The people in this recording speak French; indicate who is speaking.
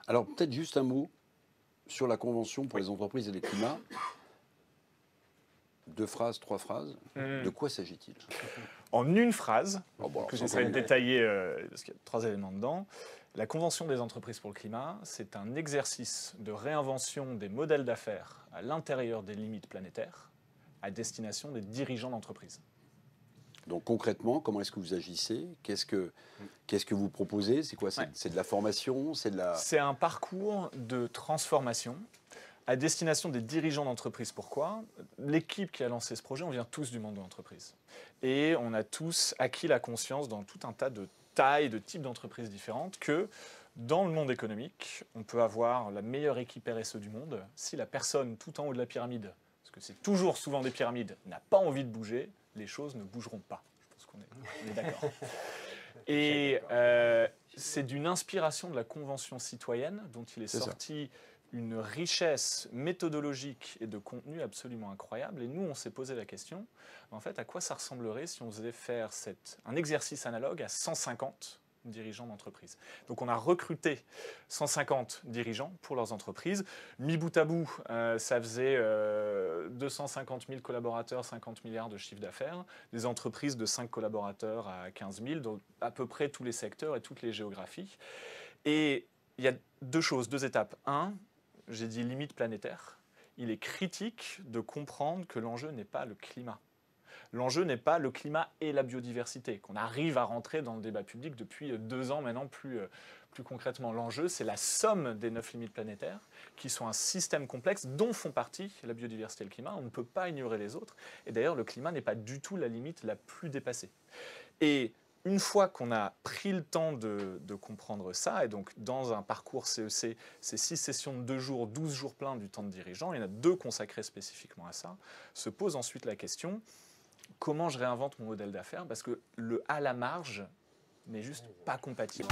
Speaker 1: Alors peut-être juste un mot sur la Convention pour les entreprises et le climat. 2 phrases, 3 phrases. De quoi s'agit-il?
Speaker 2: En une phrase,
Speaker 1: Oh, bon, alors,
Speaker 2: que
Speaker 1: c'est
Speaker 2: j'essaie de
Speaker 1: encore mieux.
Speaker 2: détailler, parce qu'il y a 3 éléments dedans. La Convention des entreprises pour le climat, c'est un exercice de réinvention des modèles d'affaires à l'intérieur des limites planétaires à destination des dirigeants d'entreprise.
Speaker 1: Donc concrètement, comment est-ce que vous agissez? Qu'est-ce que vous proposez? C'est quoi?
Speaker 2: Ouais.
Speaker 1: C'est de la formation? C'est de la...
Speaker 2: C'est un parcours de transformation à destination des dirigeants d'entreprise. Pourquoi? L'équipe qui a lancé ce projet, on vient tous du monde de l'entreprise. Et on a tous acquis la conscience dans tout un tas de tailles, de types d'entreprises différentes, que dans le monde économique, on peut avoir la meilleure équipe RSE du monde. Si la personne tout en haut de la pyramide, parce que c'est toujours souvent des pyramides, n'a pas envie de bouger, les choses ne bougeront pas. Je pense qu'on est d'accord. Et c'est d'une inspiration de la Convention citoyenne dont il est sorti une richesse méthodologique et de contenu absolument incroyable. Et nous, on s'est posé la question, en fait, à quoi ça ressemblerait si on faisait faire un exercice analogue à 150 dirigeants d'entreprise. Donc on a recruté 150 dirigeants pour leurs entreprises. Mis bout à bout, ça faisait 250 000 collaborateurs, 50 milliards de chiffre d'affaires, des entreprises de 5 collaborateurs à 15 000, dans à peu près tous les secteurs et toutes les géographies. Et il y a 2 choses, 2 étapes. 1, j'ai dit limite planétaire. Il est critique de comprendre que l'enjeu n'est pas le climat. L'enjeu n'est pas le climat et la biodiversité, qu'on arrive à rentrer dans le débat public depuis 2 ans maintenant plus concrètement. L'enjeu, c'est la somme des 9 limites planétaires, qui sont un système complexe dont font partie la biodiversité et le climat. On ne peut pas ignorer les autres. Et d'ailleurs, le climat n'est pas du tout la limite la plus dépassée. Et une fois qu'on a pris le temps de comprendre ça, et donc dans un parcours CEC, c'est 6 sessions de 2 jours, 12 jours pleins du temps de dirigeant, il y en a 2 consacrés spécifiquement à ça, se pose ensuite la question, comment je réinvente mon modèle d'affaires? Parce que le à la marge n'est juste pas compatible.